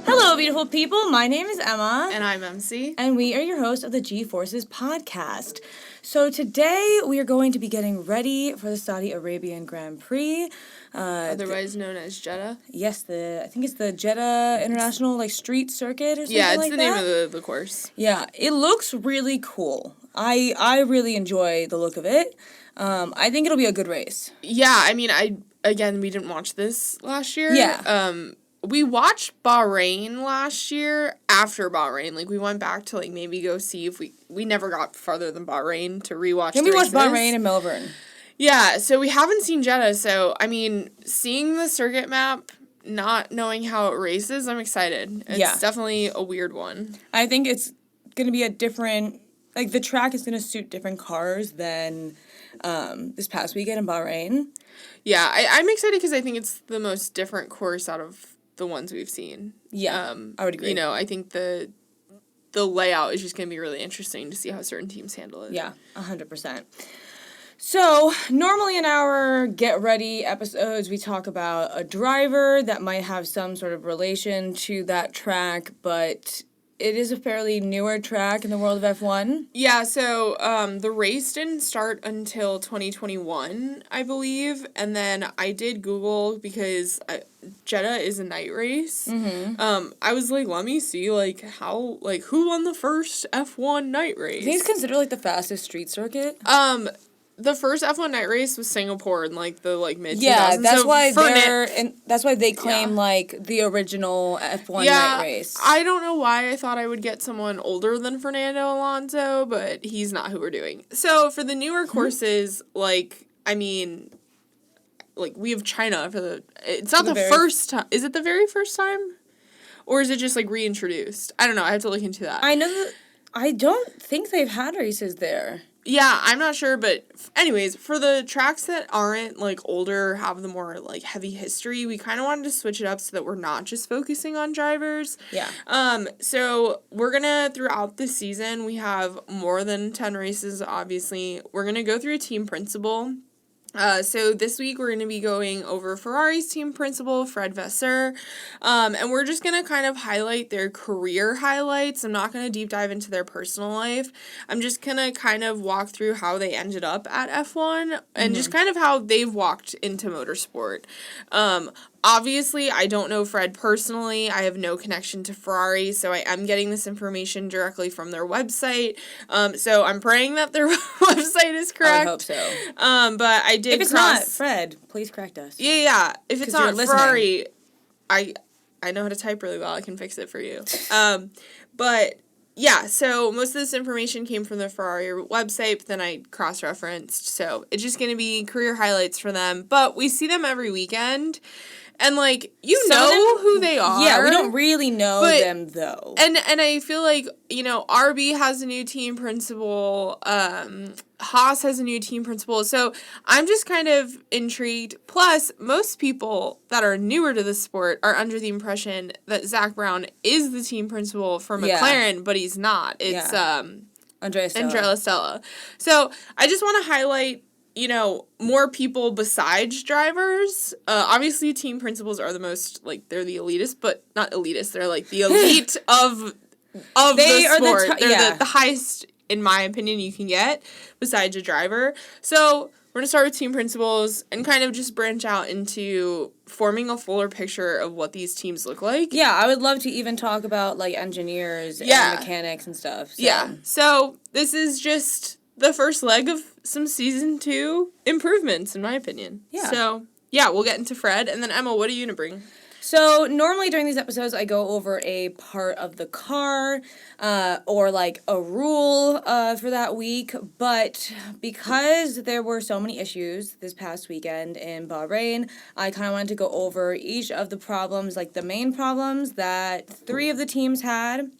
Hello, beautiful people. My name is Emma. And I'm MC. And we are your hosts of the G-Forces podcast. So today we are going to be getting ready for the Saudi Arabian Grand Prix. Otherwise known as Jeddah. Yes, I think it's the Jeddah International Street Circuit or something like that. Yeah, it's the name of the course. Yeah, it looks really cool. I really enjoy the look of it. I think it'll be a good race. Yeah, I mean, we didn't watch this last year. Yeah. We watched Bahrain last year after Bahrain. We went back to, maybe go see if we never got farther than Bahrain to rewatch the races. We watched Bahrain and Melbourne. Yeah, so we haven't seen Jeddah, so, I mean, seeing the circuit map, not knowing how it races, I'm excited. It's definitely a weird one. I think it's going to be a different, the track is going to suit different cars than this past weekend in Bahrain. Yeah, I'm excited because I think it's the most different course out of the ones we've seen. Yeah, I would agree. I think the layout is just going to be really interesting to see how certain teams handle it. Yeah, 100%. So, normally in our Get Ready episodes, we talk about a driver that might have some sort of relation to that track, but it is a fairly newer track in the world of F1. Yeah, so the race didn't start until 2021, I believe, and then I did Google because Jeddah is a night race. Mm-hmm. I was like, let me see, how, who won the first F1 night race? I think it's considered, the fastest street circuit. The first F1 night race was Singapore in, the mid-2000s. Yeah, that's why that's why they claim, the original F1 night race. I don't know why I thought I would get someone older than Fernando Alonso, but he's not who we're doing. So, for the newer courses, we have China for the... It's not the first time... Is it the very first time? Or is it just, reintroduced? I don't know. I have to look into that. I know that... I don't think they've had races there. Yeah, I'm not sure, but anyways, for the tracks that aren't, older, have the more, heavy history, we kind of wanted to switch it up so that we're not just focusing on drivers. Yeah. So we're gonna, throughout the season, we have more than 10 races, obviously. We're gonna go through a team principal. So this week we're going to be going over Ferrari's team principal, Fred Vasseur, and we're just going to kind of highlight their career highlights. I'm not going to deep dive into their personal life. I'm just going to kind of walk through how they ended up at F1 and just kind of how they've walked into motorsport. Obviously, I don't know Fred personally. I have no connection to Ferrari, so I am getting this information directly from their website. So I'm praying that their website is correct. I hope so. But I did. If it's not Fred, please correct us. Yeah. If it's not Ferrari, I know how to type really well. I can fix it for you. But yeah, so most of this information came from the Ferrari website, but then I cross-referenced. So it's just going to be career highlights for them. But we see them every weekend. And, know who they are. Yeah, we don't really know them, though. And I feel RB has a new team principal. Haas has a new team principal. So I'm just kind of intrigued. Plus, most people that are newer to the sport are under the impression that Zach Brown is the team principal for McLaren, but he's not. It's Andrea Stella. So I just want to highlight more people besides drivers. Obviously, team principals are the most, they're the elitist, but not elitist. They're, the elite of the sport. They're the highest, in my opinion, you can get besides a driver. So we're going to start with team principals and kind of just branch out into forming a fuller picture of what these teams look like. Yeah, I would love to even talk about, engineers and mechanics and stuff. So. Yeah. So this is just the first leg of some Season 2 improvements, in my opinion. Yeah. So, yeah, we'll get into Fred. And then, Emma, what are you going to bring? So, normally during these episodes, I go over a part of the car or, a rule for that week. But because there were so many issues this past weekend in Bahrain, I kind of wanted to go over each of the problems, the main problems that 3 of the teams had.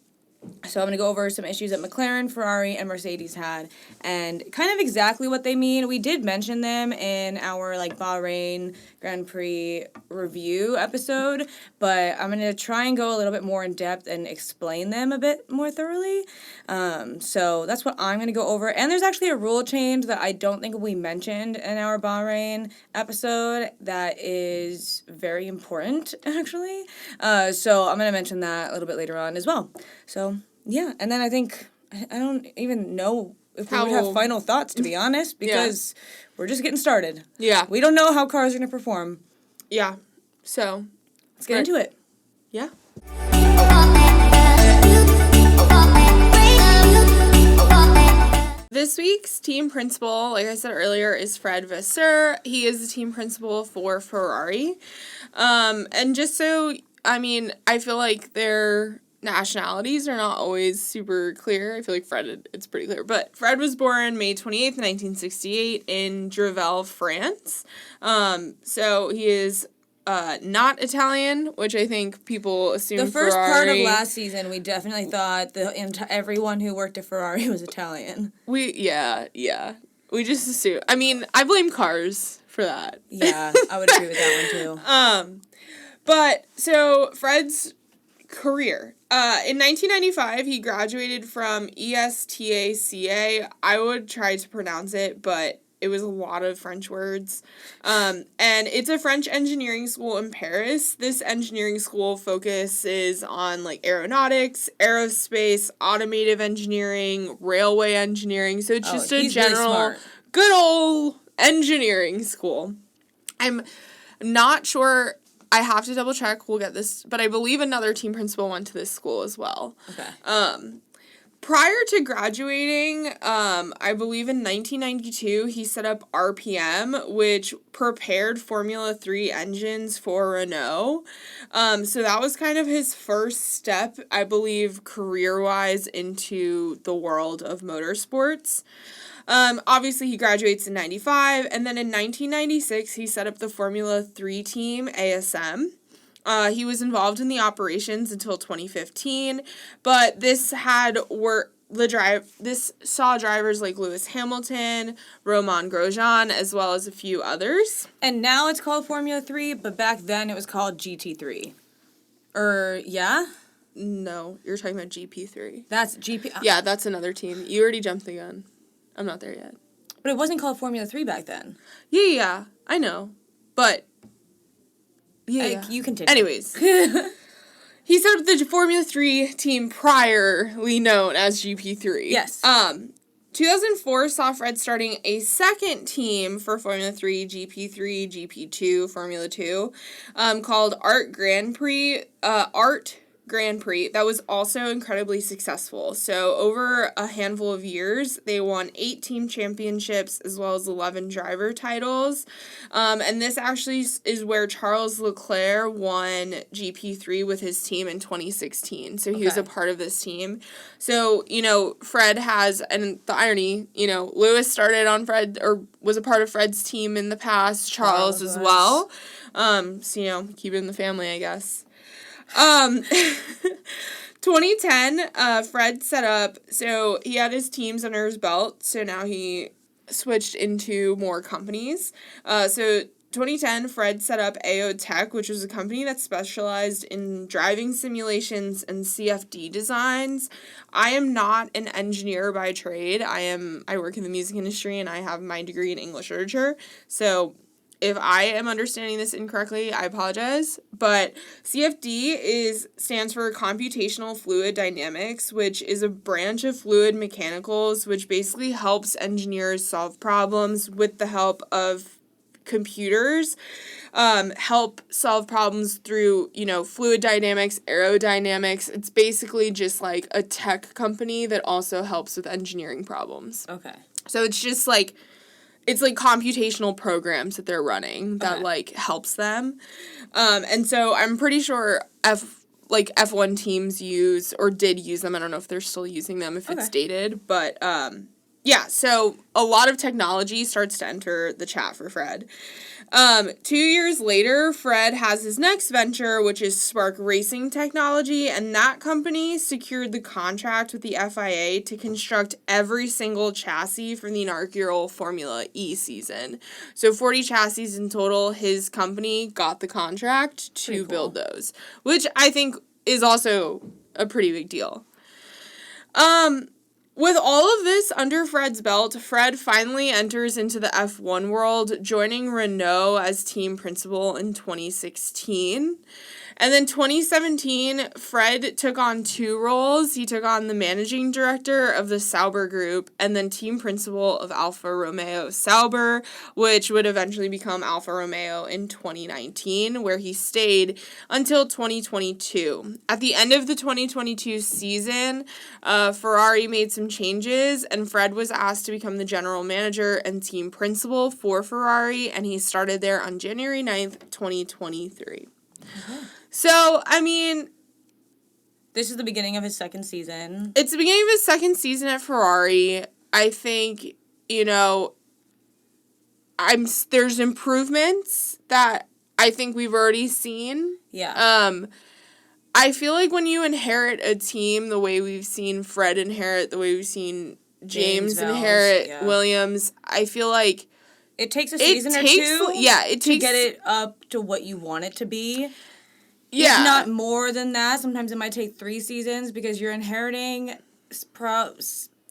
So I'm going to go over some issues that McLaren, Ferrari, and Mercedes had and kind of exactly what they mean. We did mention them in our Bahrain Grand Prix review episode, but I'm going to try and go a little bit more in depth and explain them a bit more thoroughly. So that's what I'm going to go over. And there's actually a rule change that I don't think we mentioned in our Bahrain episode that is very important, actually. So I'm going to mention that a little bit later on as well. So, yeah. And then I think, I don't even know if we would have final thoughts, to be honest, because we're just getting started. Yeah. We don't know how cars are going to perform. Yeah. So, let's get into it. Yeah. This week's team principal, like I said earlier, is Fred Vasseur. He is the team principal for Ferrari. And just so, I feel like their nationalities are not always super clear. I feel like Fred, it's pretty clear. But Fred was born May 28th, 1968 in Dreville, France. So he is not Italian, which I think people assume The first Ferrari. part of last season, we definitely thought everyone who worked at Ferrari was Italian. We just assume. I blame cars for that. Yeah, I would agree with that one too. But so Fred's career. In 1995, he graduated from ESTACA. I would try to pronounce it, but it was a lot of French words. And it's a French engineering school in Paris. This engineering school focuses on aeronautics, aerospace, automotive engineering, railway engineering. So it's just a general really good old engineering school. I'm not sure. I have to double check. We'll get this, but I believe another team principal went to this school as well. Okay. Prior to graduating, I believe in 1992, he set up RPM, which prepared Formula 3 engines for Renault. So that was kind of his first step, I believe, career-wise into the world of motorsports. Obviously, he graduates in 95, and then in 1996, he set up the Formula 3 team, ASM. He was involved in the operations until 2015, but this saw drivers like Lewis Hamilton, Romain Grosjean, as well as a few others. And now it's called Formula 3, but back then it was called GT3. Yeah? No, you're talking about GP3. That's GP... Yeah, that's another team. You already jumped the gun. I'm not there yet. But it wasn't called Formula 3 back then. Yeah, I know. But... Yeah. You continue. Anyways. He set up the Formula 3 team priorly known as GP3. Yes. 2004 saw Fred starting a second team for Formula 3, GP3, GP2, Formula 2, called Art Grand Prix. That was also incredibly successful. So over a handful of years, they won 8 team championships as well as 11 driver titles. And this actually is where Charles Leclerc won GP3 with his team in 2016. So he was a part of this team. So, Fred has, and the irony, Lewis started on Fred, or was a part of Fred's team in the past, Charles as well. So, keep it in the family, I guess. 2010, Fred set up, so he had his teams under his belt, so now he switched into more companies. So 2010, Fred set up AO Tech, which was a company that specialized in driving simulations and CFD designs. I am not an engineer by trade. I work in the music industry and I have my degree in English literature, so if I am understanding this incorrectly, I apologize, but CFD stands for Computational Fluid Dynamics, which is a branch of fluid mechanicals, which basically helps engineers solve problems with the help of computers, help solve problems through, fluid dynamics, aerodynamics. It's basically just like a tech company that also helps with engineering problems. Okay. So it's just it's computational programs that they're running that helps them. And so I'm pretty sure F1 teams use or did use them. I don't know if they're still using them if it's dated, but Yeah, so a lot of technology starts to enter the chat for Fred. 2 years later, Fred has his next venture, which is Spark Racing Technology, and that company secured the contract with the FIA to construct every single chassis for the inaugural Formula E season. So 40 chassis in total, his company got the contract to build those, which I think is also a pretty big deal. With all of this under Fred's belt, Fred finally enters into the F1 world, joining Renault as team principal in 2016. And then 2017, Fred took on 2 roles. He took on the managing director of the Sauber Group and then team principal of Alfa Romeo Sauber, which would eventually become Alfa Romeo in 2019, where he stayed until 2022. At the end of the 2022 season, Ferrari made some changes, and Fred was asked to become the general manager and team principal for Ferrari, and he started there on January 9th, 2023. Mm-hmm. So, I mean, this is the beginning of his second season. It's the beginning of his second season at Ferrari. I think, you know, there's improvements that I think we've already seen. Yeah. I feel like when you inherit a team the way we've seen Fred inherit, the way we've seen James inherit Williams, I feel like it takes a season or two to get it up to what you want it to be. Yeah. If not more than that. Sometimes it might take 3 seasons because you're inheriting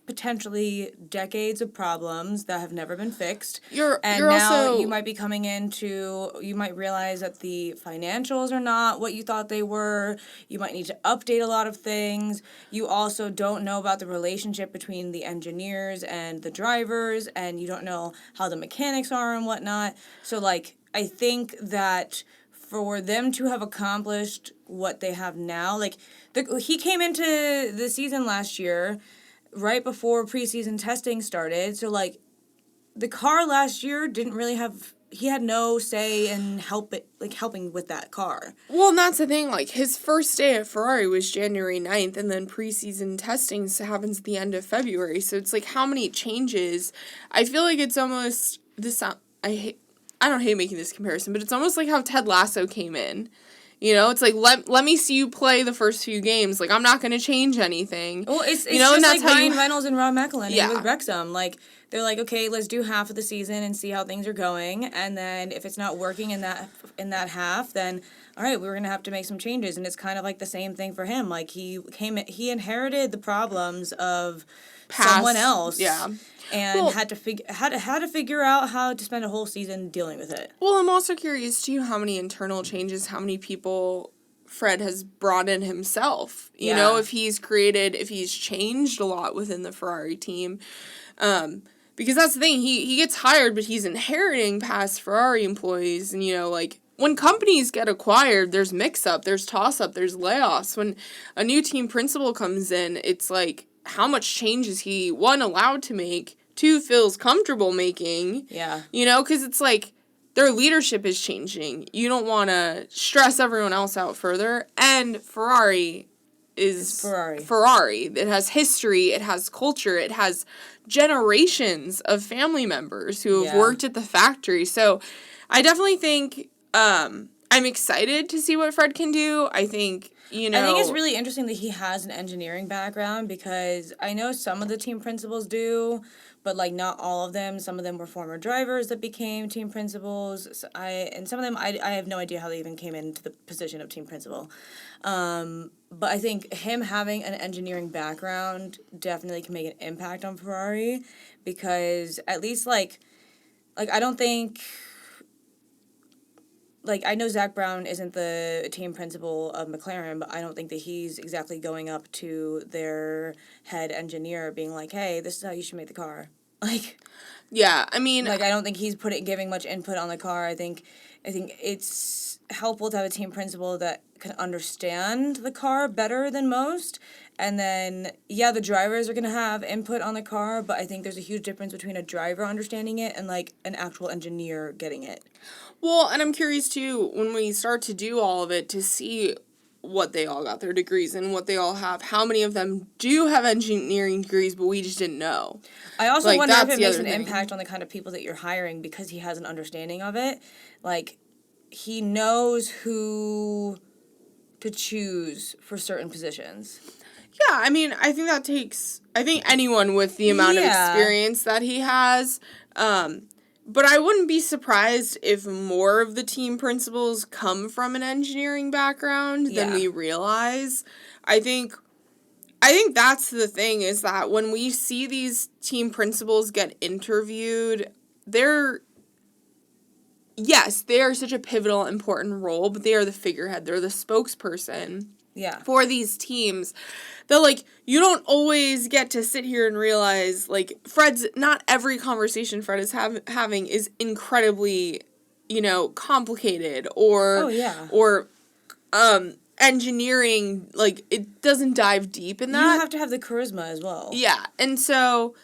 potentially decades of problems that have never been fixed. You're now also, you might be coming into, you might realize that the financials are not what you thought they were. You might need to update a lot of things. You also don't know about the relationship between the engineers and the drivers, and you don't know how the mechanics are and whatnot. So, like, I think that for them to have accomplished what they have now, like, he came into the season last year right before preseason testing started, so, like, the car last year didn't really have, he had no say in helping with that car. Well, and that's the thing, like, his first day at Ferrari was January 9th, and then preseason testing happens at the end of February, so it's like, how many changes? I feel like it's almost, I don't hate making this comparison, but it's almost like how Ted Lasso came in. You know, it's like, let me see you play the first few games. Like, I'm not going to change anything. Well, it's just like Ryan Reynolds and Rob McElhenney with Wrexham. Like, they're like, okay, let's do half of the season and see how things are going. And then if it's not working in that half, then, all right, we're going to have to make some changes. And it's kind of like the same thing for him. Like, he inherited the problems of someone else. Yeah. And had to figure out how to spend a whole season dealing with it. Well, I'm also curious, too, how many internal changes, how many people Fred has brought in himself. You know, if he's changed a lot within the Ferrari team. Because that's the thing, he gets hired, but he's inheriting past Ferrari employees. And, you know, like, when companies get acquired, there's mix-up, there's toss-up, there's layoffs. When a new team principal comes in, it's like, how much change is he, 1, allowed to make, 2, feels comfortable making. Yeah. You know, because it's like, their leadership is changing. You don't want to stress everyone else out further. And Ferrari is Ferrari. It has history, it has culture, it has generations of family members who have worked at the factory. So I definitely think I'm excited to see what Fred can do. I think, you know, I think it's really interesting that he has an engineering background, because I know some of the team principals do, but, like, not all of them. Some of them were former drivers that became team principals. And some of them, I have no idea how they even came into the position of team principal. But I think him having an engineering background definitely can make an impact on Ferrari, because at least, like I don't think... Like, I know Zach Brown isn't the team principal of McLaren, but I don't think that he's exactly going up to their head engineer being like, hey, this is how you should make the car. Like... Yeah, I mean... Like, I don't think he's giving much input on the car. I think it's helpful to have a team principal that can understand the car better than most. And then, the drivers are going to have input on the car, but I think there's a huge difference between a driver understanding it and, like, an actual engineer getting it. Well, and I'm curious, too, when we start to do all of it, to see what they all got their degrees in, what they all have. How many of them do have engineering degrees, but we just didn't know. I also wonder if it makes an impact on the kind of people that you're hiring because he has an understanding of it. Like, he knows who to choose for certain positions. Yeah, I mean, I think anyone with the amount of experience that he has, but I wouldn't be surprised if more of the team principals come from an engineering background than we realize. I think that's the thing, is that when we see these team principals get interviewed, they are such a pivotal, important role, but they are the figurehead. They're the spokesperson for these teams. That, like, you don't always get to sit here and realize, like, not every conversation Fred is having is incredibly, complicated or engineering, like, it doesn't dive deep in that. You have to have the charisma as well. Yeah, and so,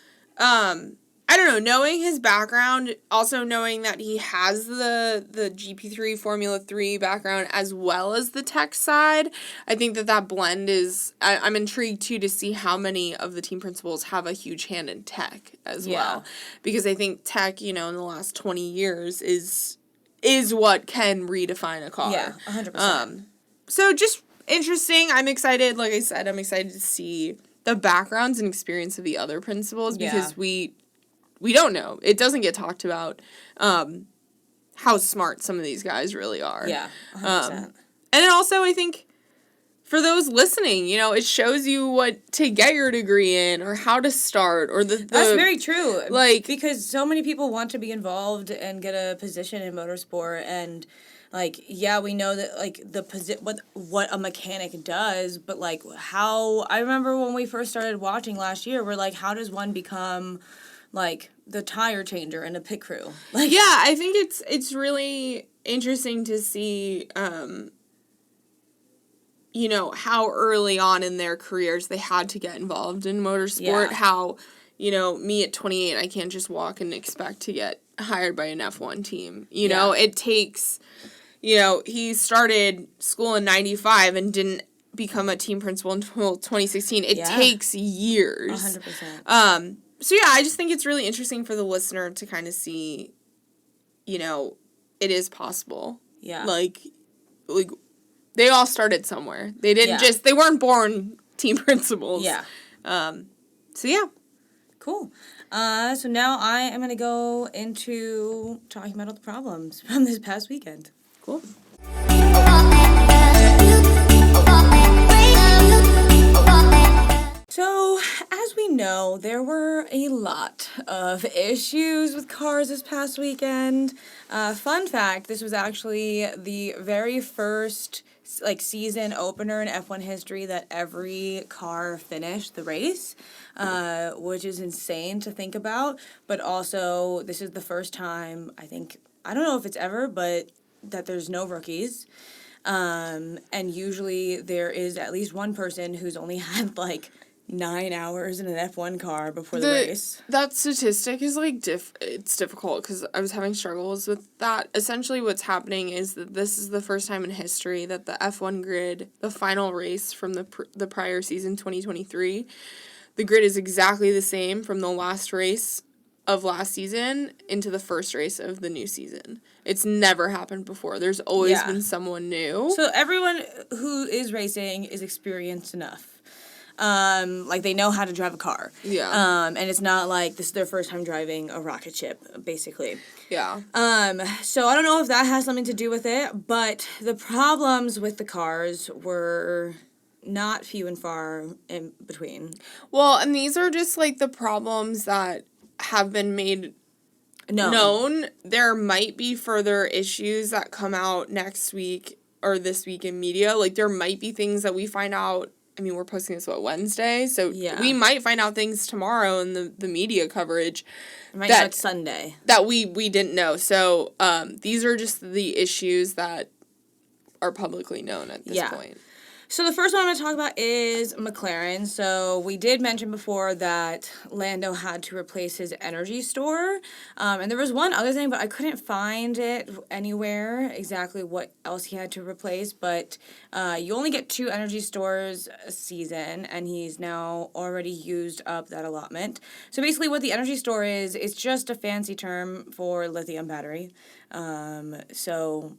I don't know, knowing his background, also knowing that he has the GP3, Formula 3 background, as well as the tech side, I think that blend is, I'm intrigued, too, to see how many of the team principals have a huge hand in tech as well. Because I think tech, in the last 20 years is what can redefine a car. Yeah, 100%. So just interesting. I'm excited. Like I said, I'm excited to see the backgrounds and experience of the other principals because we don't know. It doesn't get talked about how smart some of these guys really are. Yeah, 100%. And then also, I think, for those listening, it shows you what to get your degree in or how to start or the That's very true. Like, because so many people want to be involved and get a position in motorsport, and like, we know that, like, what a mechanic does, but, like, how, I remember when we first started watching last year, we're like, how does one become, like, the tire changer in a pit crew? Like, I think it's really interesting to see, how early on in their careers they had to get involved in motorsport, how, me at 28, I can't just walk and expect to get hired by an F1 team. It takes, he started school in 95 and didn't become a team principal until 2016. It takes years. 100%. So, I just think it's really interesting for the listener to kind of see, it is possible. Yeah. Like, they all started somewhere. They didn't they weren't born team principals. Yeah. So, Cool. So now I am going to go into talking about all the problems from this past weekend. Cool. So, as we know, there were a lot of issues with cars this past weekend. Fun fact, this was actually the very first season opener in F1 history that every car finished the race, which is insane to think about. But also, this is the first time, I don't know if it's ever, but that there's no rookies. And usually there is at least one person who's only had 9 hours in an F1 car before the race. That statistic is it's difficult because I was having struggles with that. Essentially what's happening is that this is the first time in history that the F1 grid, the final race from the prior season, 2023, the grid is exactly the same from the last race of last season into the first race of the new season. It's never happened before. There's always been someone new. So everyone who is racing is experienced enough. They know how to drive a car. Yeah. And it's not like this is their first time driving a rocket ship, basically. Yeah. So I don't know if that has something to do with it, but the problems with the cars were not few and far in between. Well, and these are just the problems that have been made known. There might be further issues that come out next week or this week in media. There might be things that we find out. I mean, we're posting this, Wednesday? So we might find out things tomorrow in the media coverage. It's Sunday. That we didn't know. So these are just the issues that are publicly known at this point. So the first one I'm going to talk about is McLaren. So we did mention before that Lando had to replace his energy store. And there was one other thing, but I couldn't find it anywhere exactly what else he had to replace. But you only get 2 energy stores a season, and he's now already used up that allotment. So basically what the energy store is, it's just a fancy term for lithium battery. So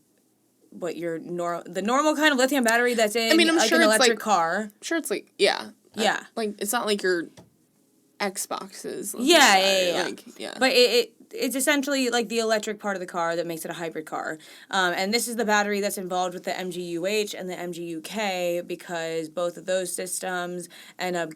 what the normal kind of lithium battery that's in I'm like sure an it's electric like, car. Sure, it's like, yeah. Yeah. Like, it's not like your Xboxes. Yeah. Like, yeah. But it's essentially like the electric part of the car that makes it a hybrid car. And this is the battery that's involved with the MGUH and the MGUK because both of those systems end up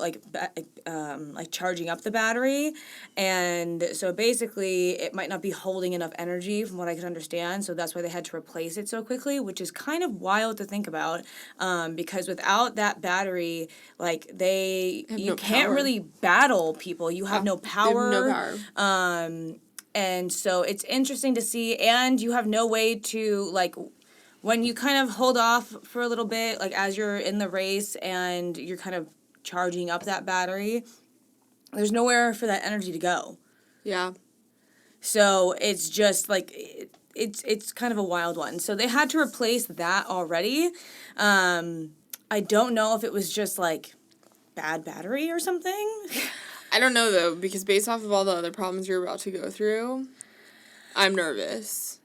like charging up the battery. And so basically it might not be holding enough energy from what I could understand. So that's why they had to replace it so quickly, which is kind of wild to think about. Because without that battery, like you can't really battle people. You have no power. They have no power. And so it's interesting to see, and you have no way to, like, when you kind of hold off for a little bit, like, as you're in the race and you're kind of charging up that battery, there's nowhere for that energy to go. Yeah. So it's just, like, it's kind of a wild one. So they had to replace that already. I don't know if it was just, like, bad battery or something. I don't know, though, because based off of all the other problems you're about to go through, I'm nervous.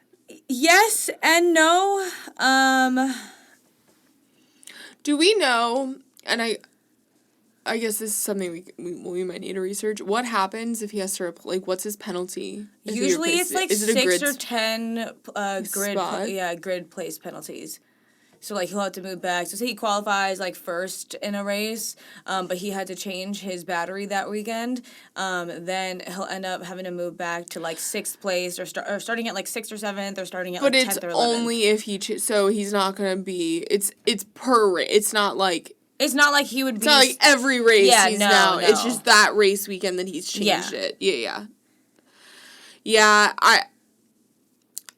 Yes and no. Do we know, and I guess this is something we might need to research, what happens if he has to, what's his penalty? Usually it's like 6 or 10 spot? grid place penalties. So, like, he'll have to move back. So, say he qualifies, like, first in a race, but he had to change his battery that weekend, then he'll end up having to move back to, like, 6th place or starting at, like, 6th or 7th or starting at, like, 10th or 11th. But it's only if so he's not going to be, it's per race. It's not like... It's not like he would be... It's not like every race no. It's just that race weekend that he's changed it. Yeah. Yeah,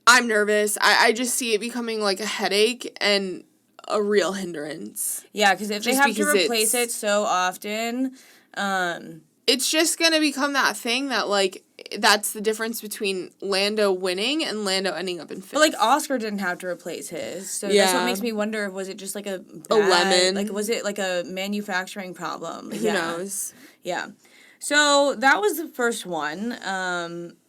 I'm nervous. I just see it becoming, like, a headache and a real hindrance. Yeah, because if they have to replace it so often... it's just going to become that thing that, like, that's the difference between Lando winning and Lando ending up in 5th. But, like, Oscar didn't have to replace his. So that's what makes me wonder, was it just, like, a lemon? Like, was it, like, a manufacturing problem? Who knows? Yeah. So that was the first one.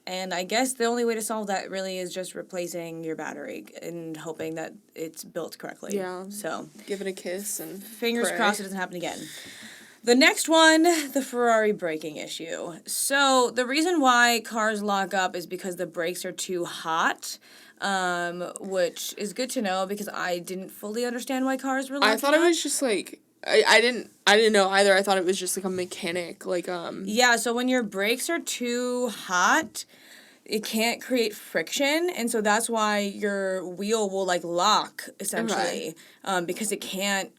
And I guess the only way to solve that really is just replacing your battery and hoping that it's built correctly. Yeah. So give it a kiss and fingers pray. crossed it doesn't happen again. The next one, the Ferrari braking issue. So the reason why cars lock up is because the brakes are too hot, which is good to know because I didn't fully understand why cars were locking up. I thought it was just like... I didn't know either. I thought it was just like a mechanic, like Yeah, so when your brakes are too hot, it can't create friction, and so that's why your wheel will like lock essentially, because it can't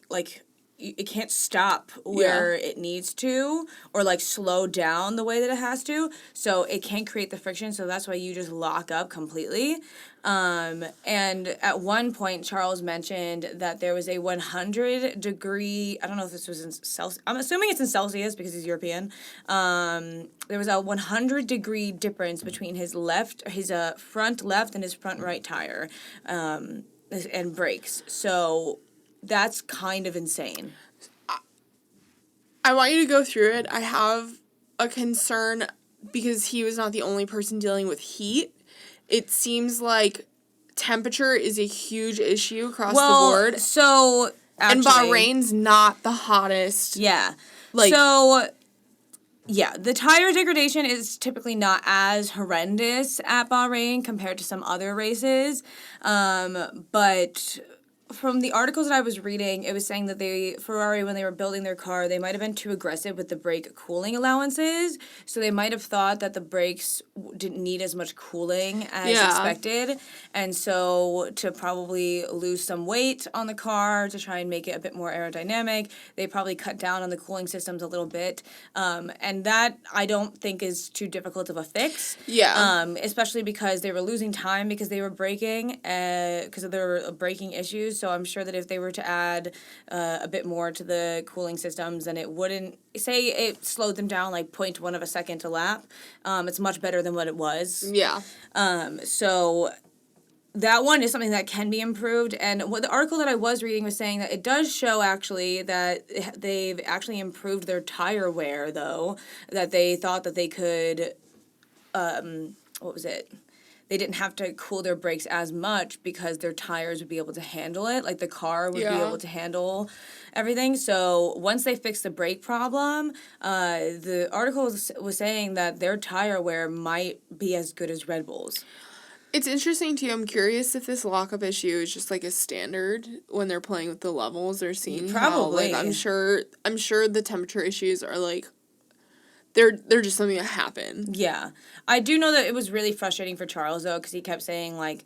stop where it needs to or like slow down the way that it has to, so it can't create the friction, so that's why you just lock up completely. And at one point, Charles mentioned that there was a 100-degree, I don't know if this was in Celsius, I'm assuming it's in Celsius because he's European. There was a 100-degree difference between his front left and his front right tire, and brakes. So that's kind of insane. I want you to go through it. I have a concern because he was not the only person dealing with heat. It seems like temperature is a huge issue across the board. So actually, and Bahrain's not the hottest. Yeah. The tire degradation is typically not as horrendous at Bahrain compared to some other races. But from the articles that I was reading, it was saying that Ferrari, when they were building their car, they might have been too aggressive with the brake cooling allowances. So they might have thought that the brakes didn't need as much cooling as expected. And so to probably lose some weight on the car, to try and make it a bit more aerodynamic, they probably cut down on the cooling systems a little bit. And that I don't think is too difficult of a fix. Yeah. Especially because they were losing time because they were braking, because of their braking issues. so I'm sure that if they were to add a bit more to the cooling systems, then it wouldn't, say it slowed them down like 0.1 of a second a lap. It's much better than what it was. Yeah. So that one is something that can be improved. And what the article that I was reading was saying that it does show actually that they've actually improved their tire wear, though, that they thought that they could, what was it? They didn't have to cool their brakes as much because their tires would be able to handle it. Like the car would be able to handle everything. So once they fixed the brake problem, the article was saying that their tire wear might be as good as Red Bull's. It's interesting, too. I'm curious if this lockup issue is just, like, a standard when they're playing with the levels or seeing Probably. how, like, I'm sure the temperature issues are, like, they're just something that happen. Yeah. I do know that it was really frustrating for Charles, though, because he kept saying, like,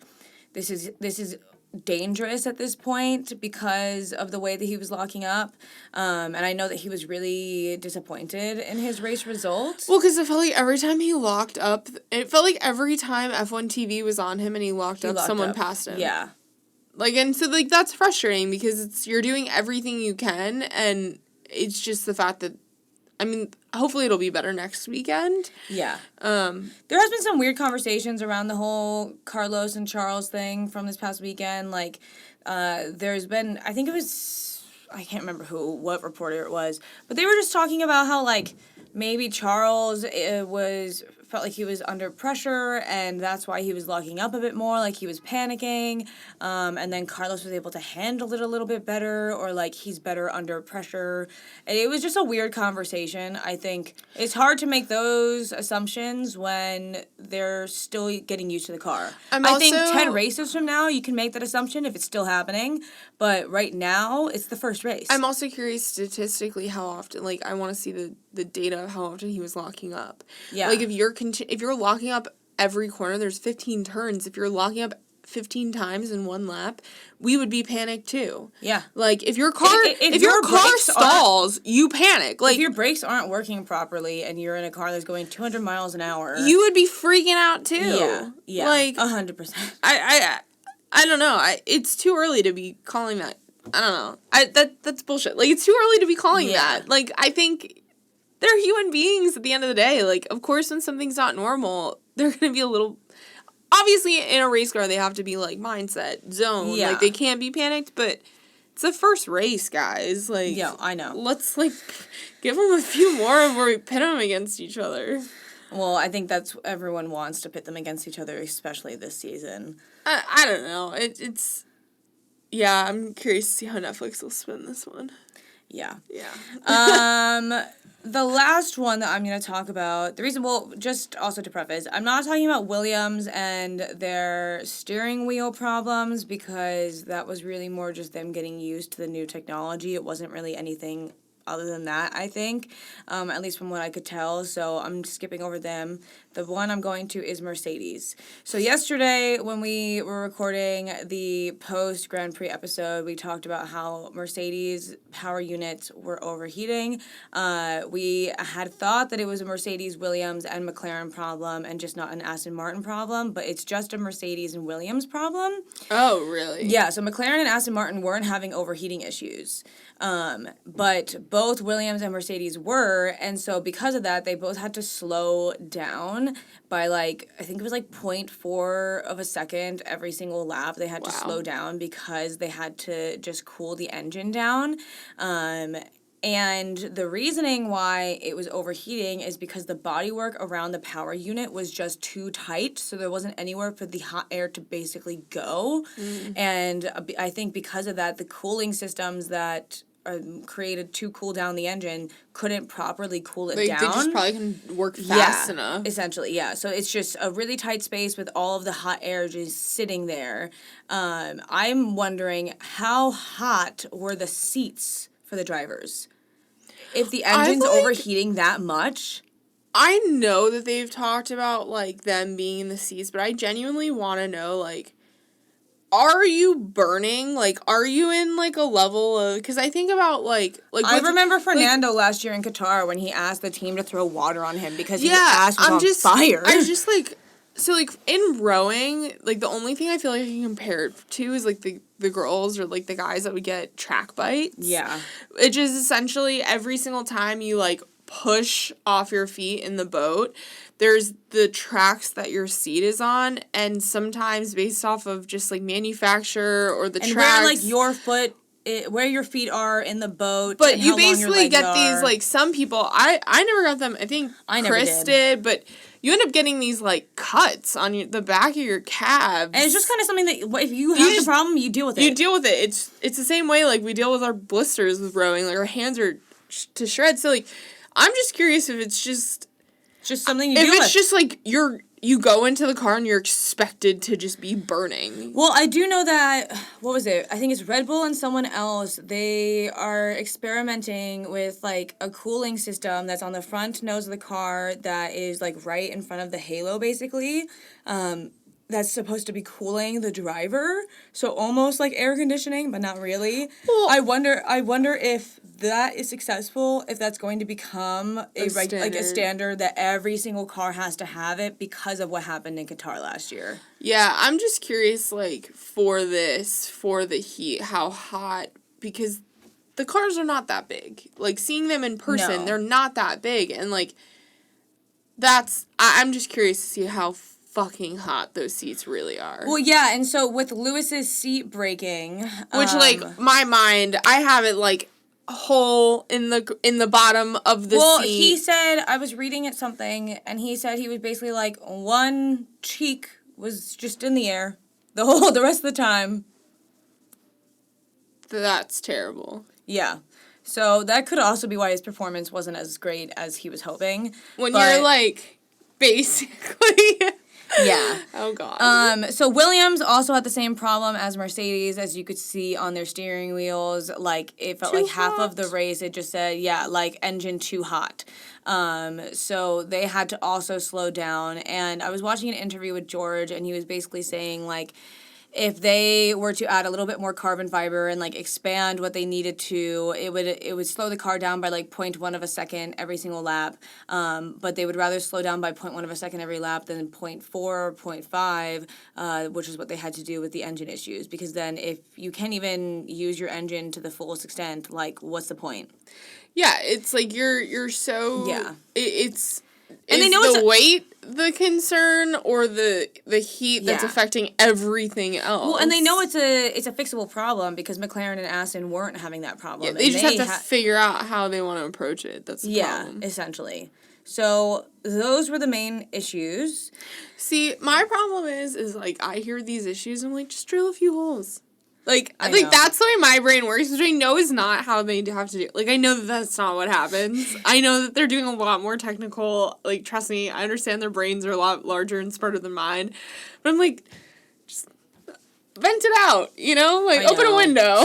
this is dangerous at this point because of the way that he was locking up. And I know that he was really disappointed in his race result. Well, because it felt like every time he locked up, it felt like every time F1 TV was on him and he locked up, someone passed him. Yeah. Like, and so, like, that's frustrating because you're doing everything you can, and it's just the fact that, I mean, hopefully it'll be better next weekend. Yeah. There has been some weird conversations around the whole Carlos and Charles thing from this past weekend. Like, there's been, I think it was, I can't remember what reporter it was, but they were just talking about how, like, maybe Charles felt like he was under pressure, and that's why he was locking up a bit more, like he was panicking, and then Carlos was able to handle it a little bit better, or like he's better under pressure. And it was just a weird conversation. I think it's hard to make those assumptions when they're still getting used to the car. I think 10 races from now, you can make that assumption if it's still happening, but right now, it's the first race. I'm also curious statistically how often, like, I want to see the data of how often he was locking up. Yeah. Like, if you're locking up every corner, there's 15 turns. If you're locking up 15 times in one lap, we would be panicked too. Yeah. Like, if your car stalls, you panic. Like, if your brakes aren't working properly and you're in a car that's going 200 miles an hour, you would be freaking out too. Yeah. Yeah. Like, 100%. I don't know. It's too early to be calling that. I don't know. That's bullshit. Like, it's too early to be calling that. Like, I think they're human beings at the end of the day. Like, of course, when something's not normal, they're going to be a little... Obviously, in a race car, they have to be, like, mindset, zone. Yeah. Like, they can't be panicked, but it's the first race, guys. Like... Yeah, I know. Let's, like, give them a few more before we pit them against each other. Well, I think that's what everyone wants, to pit them against each other, especially this season. I don't know. It's... Yeah, I'm curious to see how Netflix will spin this one. Yeah. Yeah. The last one that I'm going to talk about, just also to preface, I'm not talking about Williams and their steering wheel problems, because that was really more just them getting used to the new technology. It wasn't really anything other than that, I think, at least from what I could tell. So I'm skipping over them. The one I'm going to is Mercedes. So yesterday, when we were recording the post-Grand Prix episode, we talked about how Mercedes power units were overheating. We had thought that it was a Mercedes, Williams, and McLaren problem and just not an Aston Martin problem, but it's just a Mercedes and Williams problem. Oh, really? Yeah, so McLaren and Aston Martin weren't having overheating issues. But both Williams and Mercedes were, and so because of that, they both had to slow down by, like, I think it was, like, 0.4 of a second every single lap. They had to slow down because they had to just cool the engine down. And the reasoning why it was overheating is because the bodywork around the power unit was just too tight, so there wasn't anywhere for the hot air to basically go. And I think because of that, the cooling systems that created to cool down the engine couldn't properly cool it down. They just probably couldn't work fast enough. Essentially, yeah. So it's just a really tight space with all of the hot air just sitting there. I'm wondering, how hot were the seats for the drivers? If the engine's overheating that much... I know that they've talked about, like, them being in the seats, but I genuinely want to know, like, are you burning? Like, are you in, like, a level of... Because I think about, like I remember Fernando last year in Qatar when he asked the team to throw water on him because his ass was on fire. I was just, like... So, like, in rowing, like, the only thing I feel like I can compare it to is, like, the girls or, like, the guys that would get track bites. Yeah. Which is essentially every single time you, like, push off your feet in the boat, there's the tracks that your seat is on, and sometimes based off of just, like, manufacturer or the and tracks. where, like, your foot... where your feet are in the boat, but and you how long your basically legs get are. these, like, some people, I never got them, I think I never Chris did. but you end up getting these, like, cuts on the back of your calves. And it's just kind of something that, if you have the problem, you deal with it. You deal with it. It's the same way, like, we deal with our blisters with rowing, like, our hands are to shreds, so, like, I'm just curious if it's just... Just something you deal with. If it's just, like, you go into the car and you're expected to just be burning. Well, I do know that, what was it? I think it's Red Bull and someone else. They are experimenting with, like, a cooling system that's on the front nose of the car that is, like, right in front of the halo, basically. That's supposed to be cooling the driver. So almost like air conditioning, but not really. Well, I wonder if that is successful, if that's going to become a standard that every single car has to have it because of what happened in Qatar last year. Yeah, I'm just curious, like, for the heat, how hot, because the cars are not that big. Like, seeing them in person, they're not that big, and, like, I'm just curious to see how fucking hot those seats really are. Well, yeah, and so with Lewis's seat breaking, which, like, my mind, I have it, like, a hole in the bottom of the seat. Well, he said, I was reading it something, and he said he was basically, like, one cheek was just in the air the rest of the time. That's terrible. Yeah. So that could also be why his performance wasn't as great as he was hoping. When you're, like, basically... Yeah. Oh, God. So Williams also had the same problem as Mercedes, as you could see on their steering wheels. Like, it felt like half of the race, it just said, like, engine too hot. So they had to also slow down. And I was watching an interview with George, and he was basically saying, like, if they were to add a little bit more carbon fiber and, like, expand what they needed to, it would slow the car down by, like, 0.1 of a second every single lap. But they would rather slow down by 0.1 of a second every lap than 0.4 or 0.5, which is what they had to do with the engine issues. Because then if you can't even use your engine to the fullest extent, like, what's the point? Yeah, it's like you're so... Yeah. And they know the weight the concern or the heat that's affecting everything else. Well, and they know it's a fixable problem because McLaren and Aston weren't having that problem. Yeah, they just have to figure out how they want to approach it. That's the problem. Yeah, essentially. So those were the main issues. See, my problem is like I hear these issues and I'm like, just drill a few holes. Like that's the way my brain works, which I know is not how they have to do. Like, I know that that's not what happens. I know that they're doing a lot more technical. Like, trust me, I understand their brains are a lot larger and smarter than mine. But I'm like, just vent it out, you know? Like, open a window.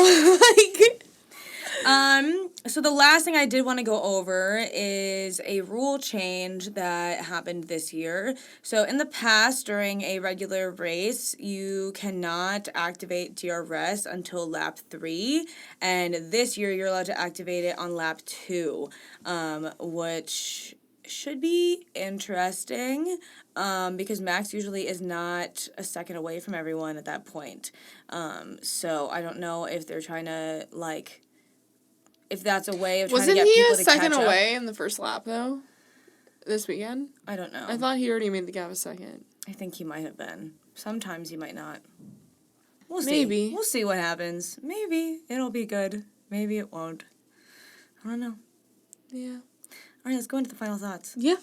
So the last thing I did want to go over is a rule change that happened this year. So in the past, during a regular race, you cannot activate DRS until lap 3, and this year you're allowed to activate it on lap 2, which should be interesting, because Max usually is not a second away from everyone at that point. So I don't know if they're trying to, like... If that's a way of trying to get people to catch up. Wasn't he a second away in the first lap, though, this weekend? I don't know. I thought he already made the gap a second. I think he might have been. Sometimes he might not. We'll see. Maybe. We'll see what happens. Maybe it'll be good. Maybe it won't. I don't know. Yeah. All right, let's go into the final thoughts. Yeah.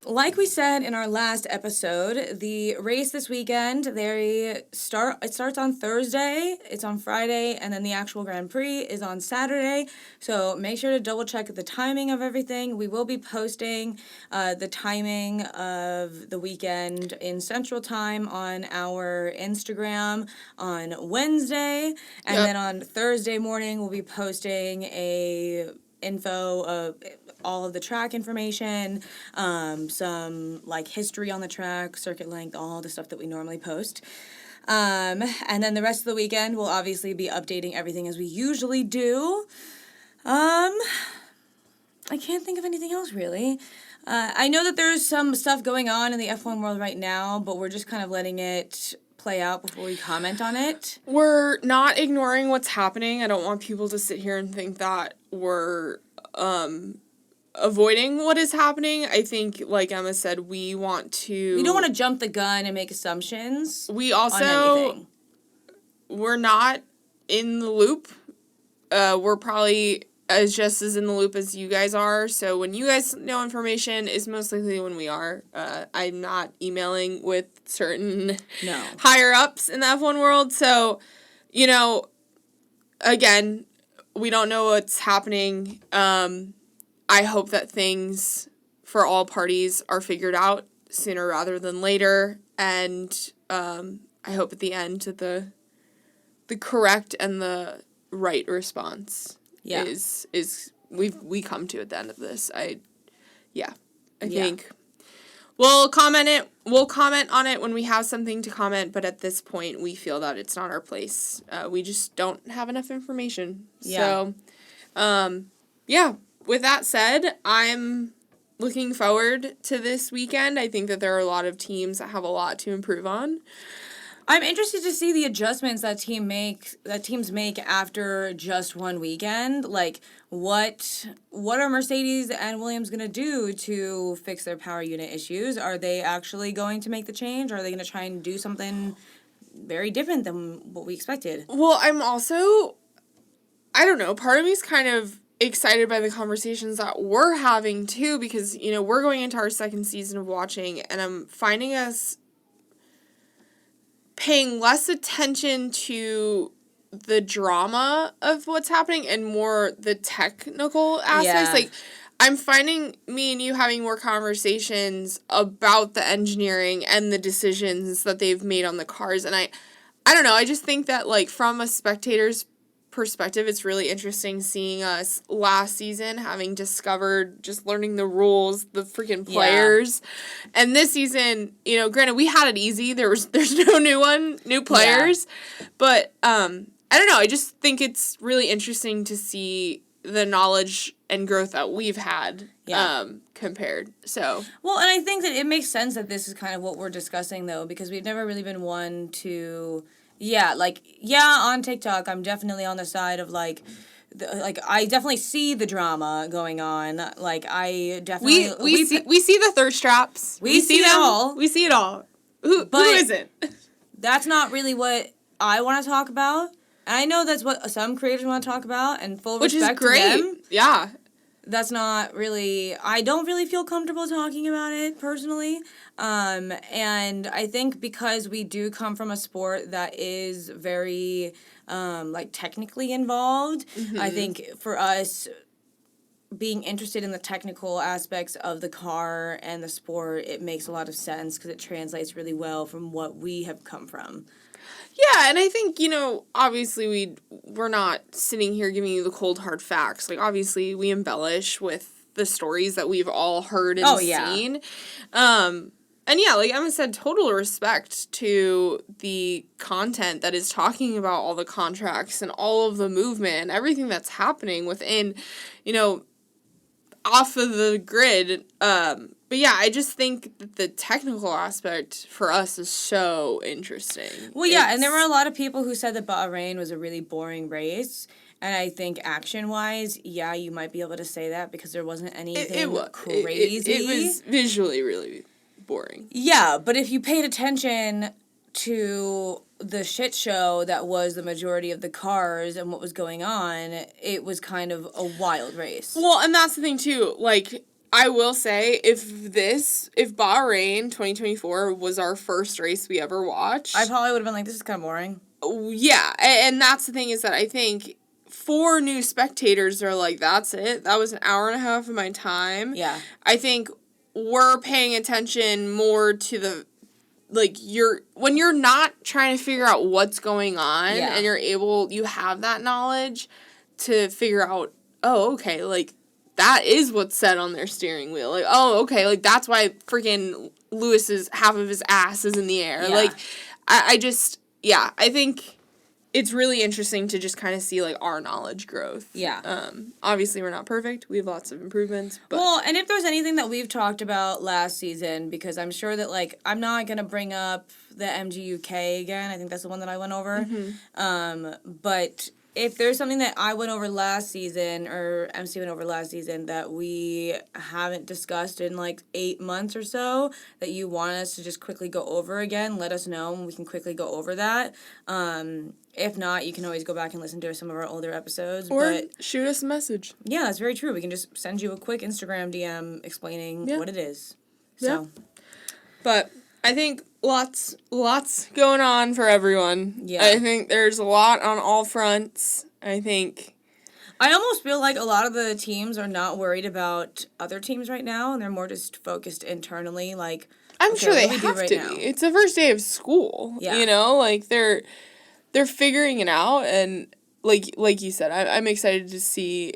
Like we said in our last episode, the race this weekend, it starts on Thursday, it's on Friday, and then the actual Grand Prix is on Saturday. So make sure to double check the timing of everything. We will be posting the timing of the weekend in Central Time on our Instagram on Wednesday. And then on Thursday morning, we'll be posting info of all of the track information, some like history on the track, circuit length, all the stuff that we normally post. And then the rest of the weekend we'll obviously be updating everything as we usually do. I can't think of anything else really. I know that there's some stuff going on in the F1 world right now, but we're just kind of letting it play out before we comment on it. We're not ignoring what's happening. I don't want people to sit here and think that we're avoiding what is happening. I think, like Emma said, we don't want to jump the gun and make assumptions. We on also, anything. We're not in the loop. We're probably just as in the loop as you guys are. So when you guys know information is most likely when we are. I'm not emailing with certain higher ups in the F1 world. So, again, we don't know what's happening. I hope that things for all parties are figured out sooner rather than later. And I hope at the end that the correct and the right response is we come to at the end of this. I think we'll comment on it when we have something to comment, but at this point we feel that it's not our place. We just don't have enough information. So with that said, I'm looking forward to this weekend. I think that there are a lot of teams that have a lot to improve on. I'm interested to see the adjustments that teams make after just one weekend. Like, what are Mercedes and Williams going to do to fix their power unit issues? Are they actually going to make the change? Or are they going to try and do something very different than what we expected? Well, I'm also, I don't know, part of me is kind of excited by the conversations that we're having, too, because, we're going into our second season of watching, and I'm finding us paying less attention to the drama of what's happening and more the technical aspects. Yeah. Like, I'm finding me and you having more conversations about the engineering and the decisions that they've made on the cars. And I don't know, I just think that, like, from a spectator's perspective, it's really interesting seeing us last season having discovered, just learning the rules, the freaking players. And this season, granted, we had it easy. There's no new players. Yeah. But I don't know, I just think it's really interesting to see the knowledge and growth that we've had compared. So well, and I think that it makes sense that this is kind of what we're discussing, though, because we've never really been one to on TikTok, I'm definitely on the side of, I definitely see the drama going on. Like, I definitely... We see the thirst traps. We see it all. We see it all. Who isn't? That's not really what I want to talk about. And I know that's what some creators want to talk about, and full respect to them. Which is great. Yeah. That's not really... I don't really feel comfortable talking about it, personally. And I think because we do come from a sport that is very, technically involved, I think for us, being interested in the technical aspects of the car and the sport, it makes a lot of sense because it translates really well from what we have come from. Yeah, and I think, obviously we're not sitting here giving you the cold, hard facts. Like, obviously, we embellish with the stories that we've all heard and seen. And yeah, like Emma said, total respect to the content that is talking about all the contracts and all of the movement and everything that's happening within, off of the grid. But yeah, I just think that the technical aspect for us is so interesting. Well, yeah, and there were a lot of people who said that Bahrain was a really boring race. And I think action-wise, you might be able to say that because there wasn't anything crazy. It was visually really boring. Yeah, but if you paid attention to the shit show that was the majority of the cars and what was going on, it was kind of a wild race. Well, and that's the thing, too. Like, I will say, if Bahrain 2024 was our first race we ever watched... I probably would have been like, this is kind of boring. Yeah, and that's the thing is that I think... for new spectators, they're like, that's it. That was an hour and a half of my time. Yeah. I think we're paying attention more to the, when you're not trying to figure out what's going on and you have that knowledge to figure out, oh, okay, that is what's said on their steering wheel. Like, oh, okay, that's why freaking Lewis's half of his ass is in the air. Yeah. I think... yeah, I think it's really interesting to just kind of see, like, our knowledge growth. Yeah. Obviously, we're not perfect. We have lots of improvements. But Well, and if there's anything that we've talked about last season, because I'm sure that, like, I'm not going to bring up the MGUK again. I think that's the one that I went over. But if there's something that I went over last season, or MC went over last season, that we haven't discussed in, like, 8 months or so, that you want us to just quickly go over again, let us know, and we can quickly go over that. If not, you can always go back and listen to some of our older episodes. or But shoot us a message. yeah, that's very true. We can just send you a quick Instagram DM explaining what it is. So, Yeah. But I think lots going on for everyone. Yeah. I think there's a lot on all fronts. I think I almost feel like a lot of the teams are not worried about other teams right now, and they're more just focused internally. Like, I'm okay, sure they what do we do have right to now? be. It's the first day of school. Yeah. You know, like they're figuring it out, and like you said, I'm excited to see.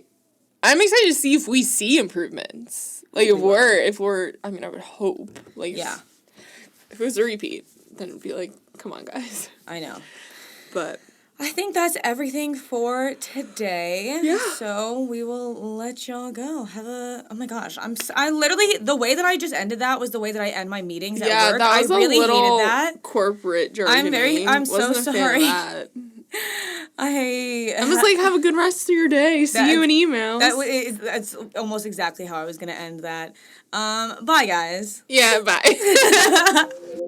I'm excited to see if we see improvements. Like if we're I mean, I would hope. Like Yeah. if it was a repeat, then it'd be like, come on, guys. I know. But I think that's everything for today. Yeah. So we will let y'all go. Have a. Oh my gosh, I literally, the way that I just ended that was the way that I end my meetings at work. that was I really a little hated that. corporate jargon. I'm so Wasn't a fan of sorry. that. I'm just like, have a good rest of your day. See you in emails. That's almost exactly how I was gonna end that. Bye guys. Yeah, bye.